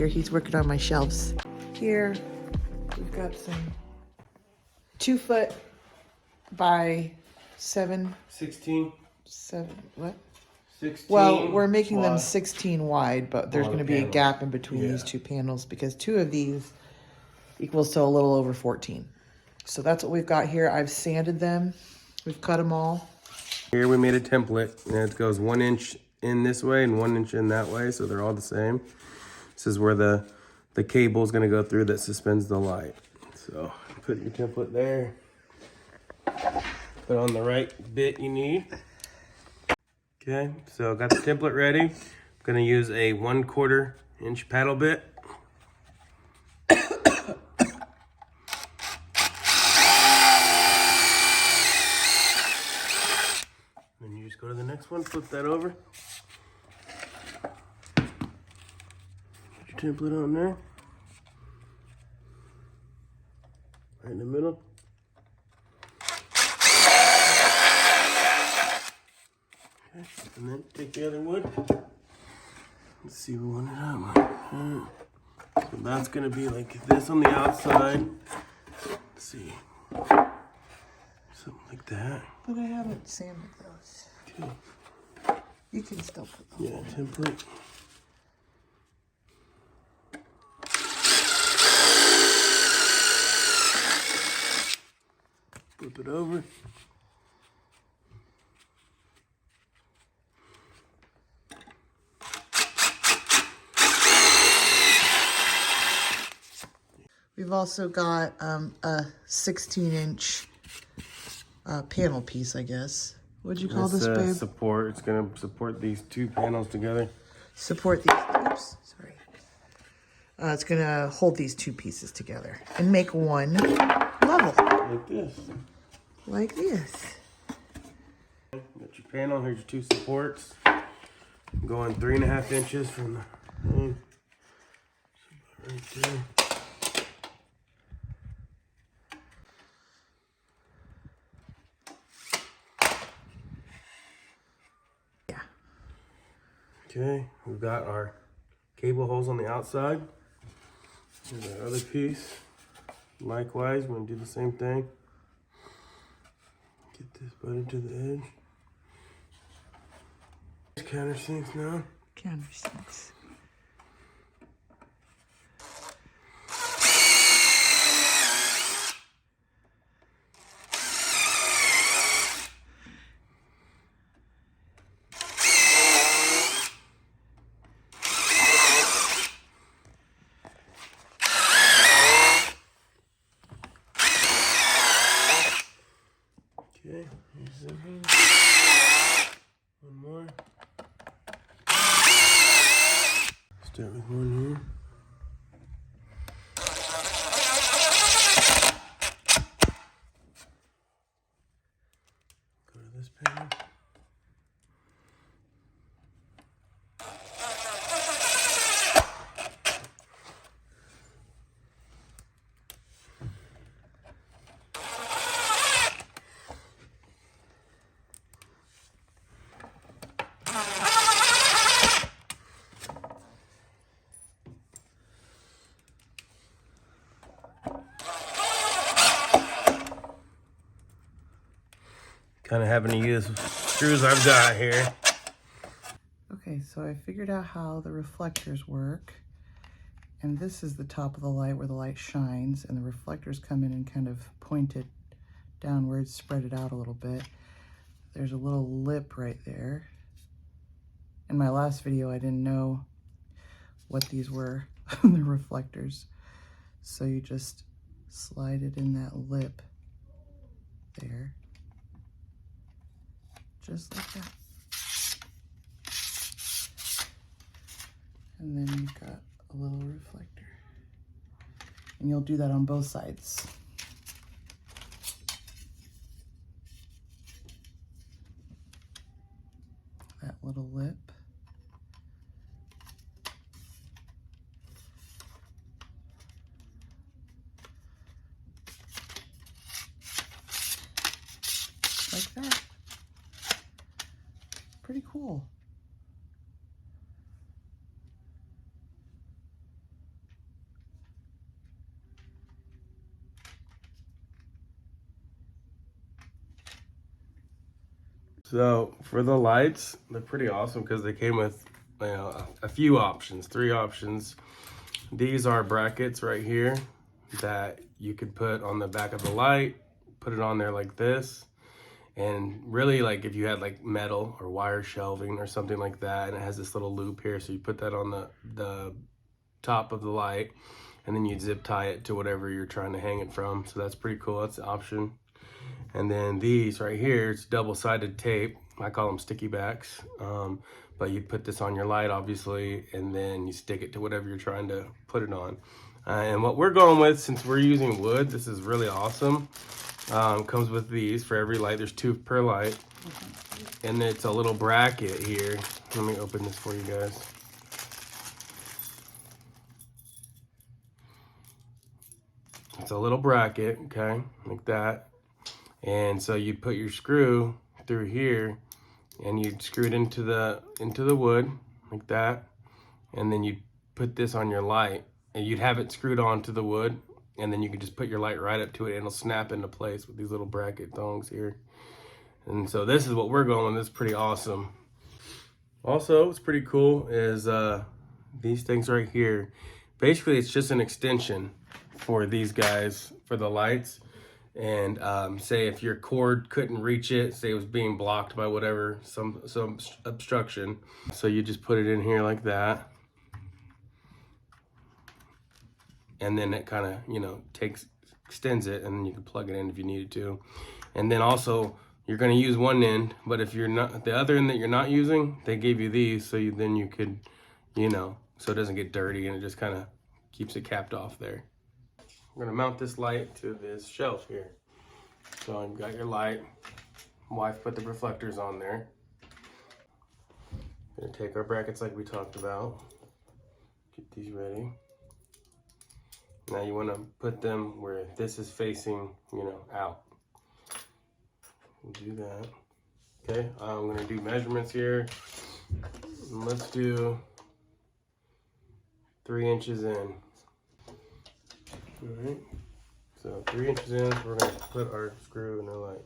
here. He's working on my shelves. Here, we've got some 2 foot by 16, what? 16. Well, we're making wide. them 16 wide, but there's going to be a gap in between these 2 panels because 2 of these equals to a little over 14. So that's what we've got here. I've sanded them. We've cut them all. Here we made a template, and it goes 1 inch in this way and 1 inch in that way, so they're all the same. This is where the cable is going to go through that suspends the light. So put your template there. Put on the right bit you need. Okay, so got the template ready. I'm going to use a 1/4 inch paddle bit. Then you just go to the next one, flip that over. Put your template on there. Right in the middle. Okay, and then take the other wood. Let's see what one it out. So that's gonna be like this on the outside. Let's see. Something like that. But I haven't sanded those. Okay. You can still put them. Yeah, template. Flip it over. We've also got a 16-inch panel piece, I guess. What'd you call this, babe? Support. It's gonna support these 2 panels together. Support these. Oops, sorry. It's gonna hold these 2 pieces together and make one level. Like this. Like this. Got your panel. Here's your 2 supports. Going 3.5 inches from the thing. Right there. Okay, we've got our cable holes on the outside. Here's our other piece. Likewise, we're gonna do the same thing. Get this butted to the edge. Countersinks now. Countersinks. Okay, here's the one more. Start with one here. Go to this panel. Kind of having to use screws I've got here. Okay, so I figured out how the reflectors work. And this is the top of the light where the light shines, and the reflectors come in and kind of point it downwards, spread it out a little bit. There's a little lip right there. In my last video, I didn't know what these were, the reflectors. So you just slide it in that lip there. Just like that. And then you've got a little reflector. And you'll do that on both sides. That little lip. Like that. Pretty cool. So for the lights, they're pretty awesome because they came with, you know, a few options, 3 options. These are brackets right here that you could put on the back of the light, put it on there like this. And really, like if you had like metal or wire shelving or something like that, and it has this little loop here, so you put that on the top of the light, and then you zip tie it to whatever you're trying to hang it from. So that's pretty cool. That's the option. And then these right here, it's double-sided tape. I call them sticky backs. But you put this on your light, obviously, and then you stick it to whatever you're trying to put it on. And what we're going with, since we're using wood, this is really awesome. Comes with these for every light. There's 2 per light. And it's a little bracket here. Let me open this for you guys. It's a little bracket, okay, like that. And so you put your screw through here, and you'd screw it into the wood like that, and then you'd put this on your light, and you'd have it screwed onto the wood, and then you could just put your light right up to it, and it'll snap into place with these little bracket thongs here. And so this is what we're going with. This is pretty awesome. Also, what's pretty cool is these things right here. Basically, it's just an extension for these guys, for the lights. And say if your cord couldn't reach it, say it was being blocked by whatever, some obstruction. So you just put it in here like that. And then it kind of, you know, extends it, and then you can plug it in if you needed to. And then also, you're going to use one end, but if you're not, the other end that you're not using, they gave you these, so then you could, you know, so it doesn't get dirty, and it just kind of keeps it capped off there. We're gonna mount this light to this shelf here. So you've got your light. Wife put the reflectors on there. Gonna take our brackets like we talked about. Get these ready. Now you wanna put them where this is facing, you know, out. We'll do that. Okay, I'm gonna do measurements here. Let's do 3 inches in. All right, so 3 inches in, we're going to put our screw in the light.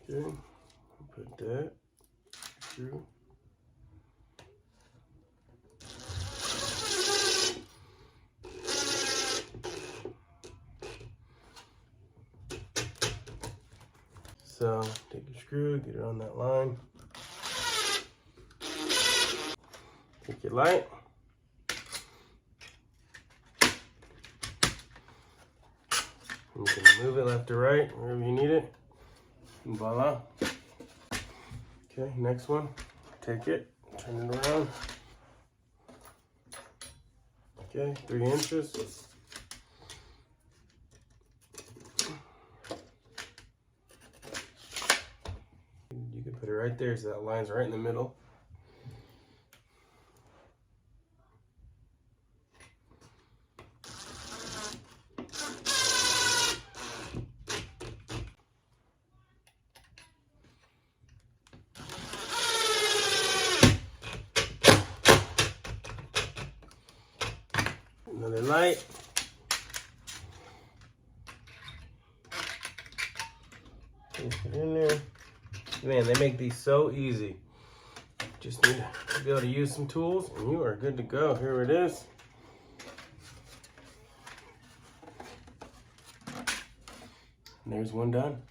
Okay, put that screw. So take your screw, get it on that line. Take your light. You can move it left to right, wherever you need it. And voila. Okay, next one. Take it, turn it around. Okay, 3 inches. You can put it right there, so that line's right in the middle. Another light. Put it in there. Man, they make these so easy. Just need to be able to use some tools, and you are good to go. Here it is. And there's one done.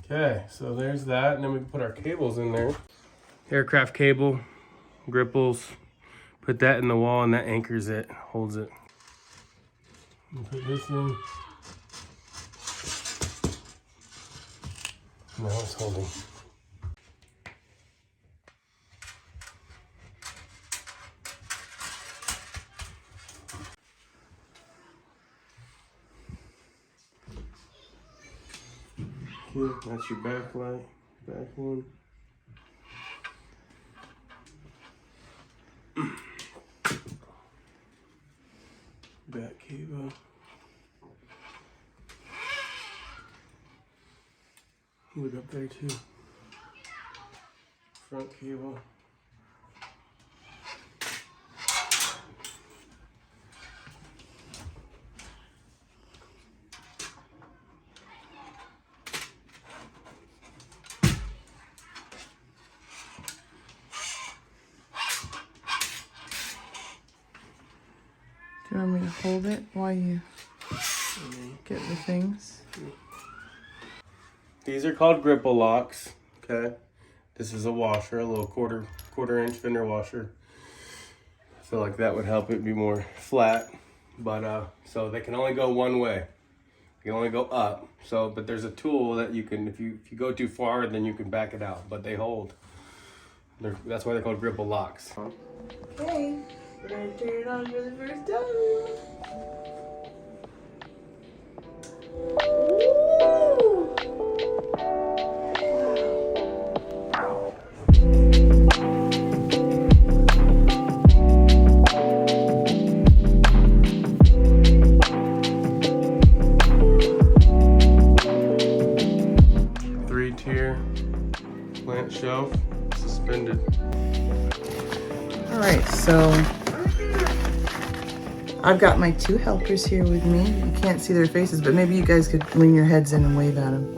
Okay, so there's that, and then we can put our cables in there. Aircraft cable, gripples, put that in the wall, and that anchors it, holds it. And put this in. Now it's holding. Okay, that's your back light, back one. Back cable. Look up there too. Front cable. Do you want me to hold it while you get the things? These are called gripple locks. Okay. This is a washer, a little quarter inch fender washer. I feel like that would help it be more flat. But so they can only go one way. You can only go up. So, but there's a tool that you can, if you go too far, then you can back it out. But they hold. That's why they're called gripple locks. Okay, we're gonna turn it on for the first time. 3-tier plant shelf suspended. All right, so I've got my 2 helpers here with me. You can't see their faces, but maybe you guys could lean your heads in and wave at them.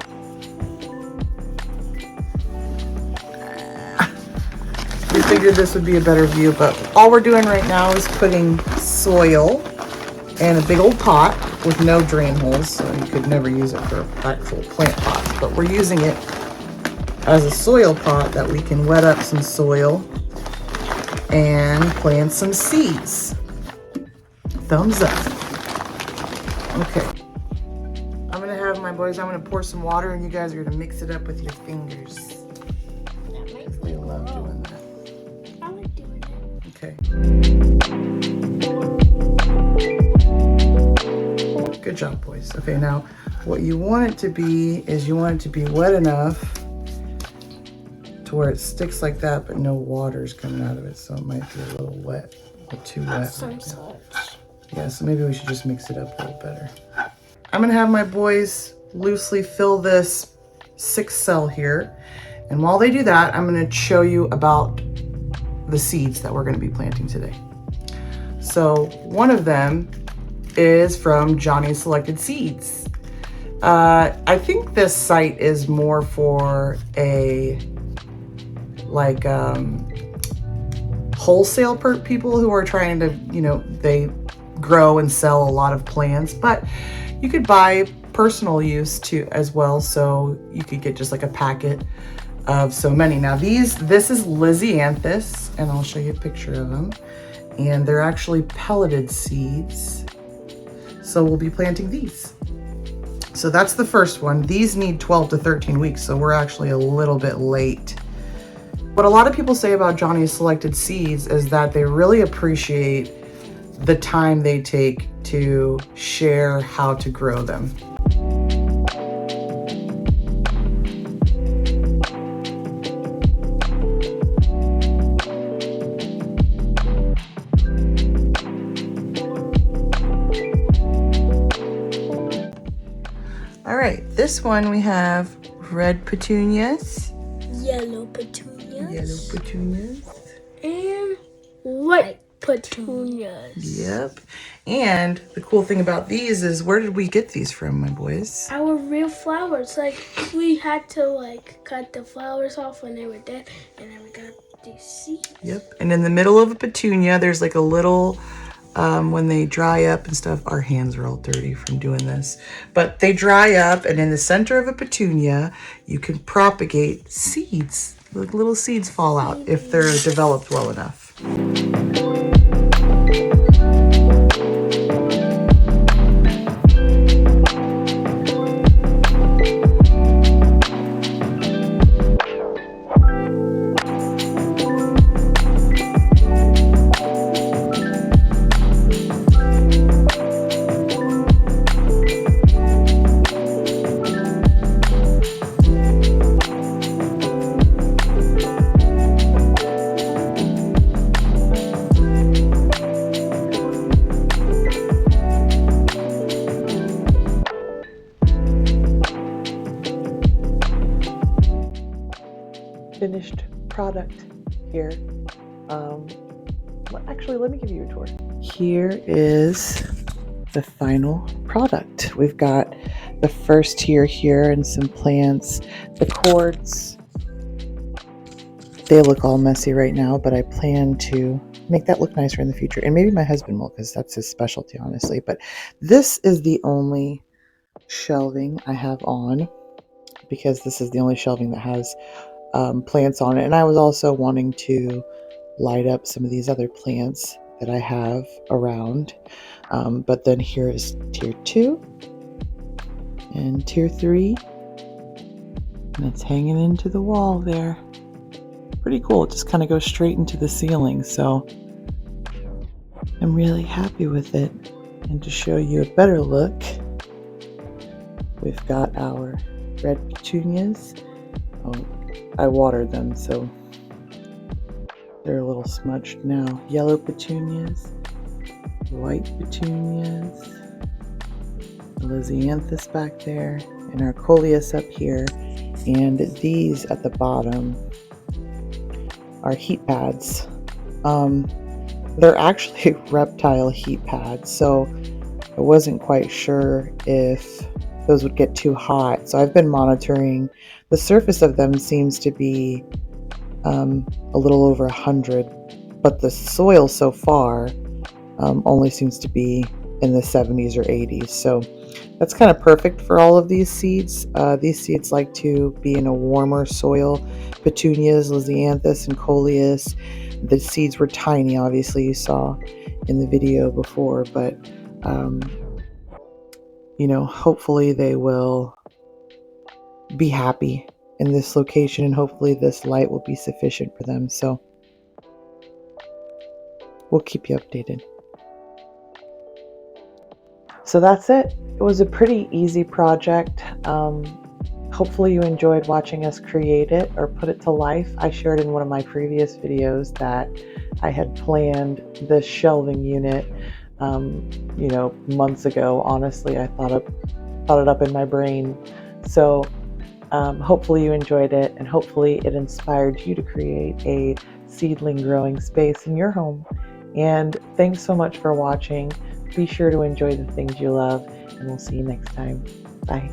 We figured this would be a better view, but all we're doing right now is putting soil in a big old pot with no drain holes, so you could never use it for actual plant pots, but we're using it as a soil pot that we can wet up some soil and plant some seeds. Thumbs up. Okay. I'm gonna have my boys, I'm gonna pour some water and you guys are gonna mix it up with your fingers. That makes We me love grow. doing that. I like doing it. Okay. Good job, boys. Okay, now what you want it to be is you want it to be wet enough to where it sticks like that, but no water's coming out of it, so it might be a little wet or too wet. Some salt. Yeah, so maybe we should just mix it up a little better. I'm gonna have my boys loosely fill this 6 cell here. And while they do that, I'm gonna show you about the seeds that we're gonna be planting today. So one of them is from Johnny's Selected Seeds. I think this site is more for a wholesale people who are trying to, they grow and sell a lot of plants, but you could buy personal use too as well. So you could get just like a packet of so many. Now this is Lisianthus, and I'll show you a picture of them. And they're actually pelleted seeds. So we'll be planting these. So that's the first one. These need 12 to 13 weeks, so we're actually a little bit late. What a lot of people say about Johnny's Selected Seeds is that they really appreciate the time they take to share how to grow them. All right, this one we have red petunias. Yellow petunias. Yellow petunias. And white petunias. Yep. And the cool thing about these is, where did we get these from, my boys? Our real flowers. We had to cut the flowers off when they were dead, and then we got these seeds. Yep. And in the middle of a petunia, there's like a little, when they dry up and stuff, our hands are all dirty from doing this, but they dry up, and in the center of a petunia, you can propagate seeds. Like little seeds fall out if they're developed well enough. Finished product here. Actually, let me give you a tour. Here is the final product. We've got the first tier here and some plants, the quartz, they look all messy right now, but I plan to make that look nicer in the future. And maybe my husband will, because that's his specialty, honestly. But this is the only shelving I have on, because this is the only shelving that has plants on it. And I was also wanting to light up some of these other plants that I have around. But then here is tier 2 and tier 3. And it's hanging into the wall there. Pretty cool. It just kind of goes straight into the ceiling. So I'm really happy with it. And to show you a better look, we've got our red petunias. Oh, I watered them, so they're a little smudged now. Yellow petunias, white petunias, Lisianthus back there, and our Coleus up here. And these at the bottom are heat pads. They're actually reptile heat pads, so I wasn't quite sure if those would get too hot. So I've been monitoring. The surface of them seems to be a little over 100, but the soil so far only seems to be in the 70s or 80s. So that's kind of perfect for all of these seeds. These seeds like to be in a warmer soil. Petunias, Lisianthus, and Coleus. The seeds were tiny, obviously, you saw in the video before, but you know, hopefully they will be happy in this location, and hopefully this light will be sufficient for them. So we'll keep you updated. So that's it. It was a pretty easy project. Hopefully you enjoyed watching us create it or put it to life. I shared in one of my previous videos that I had planned this shelving unit, you know, months ago. Honestly, I thought it up in my brain. So hopefully you enjoyed it, and hopefully it inspired you to create a seedling growing space in your home. And thanks so much for watching. Be sure to enjoy the things you love, and we'll see you next time. Bye.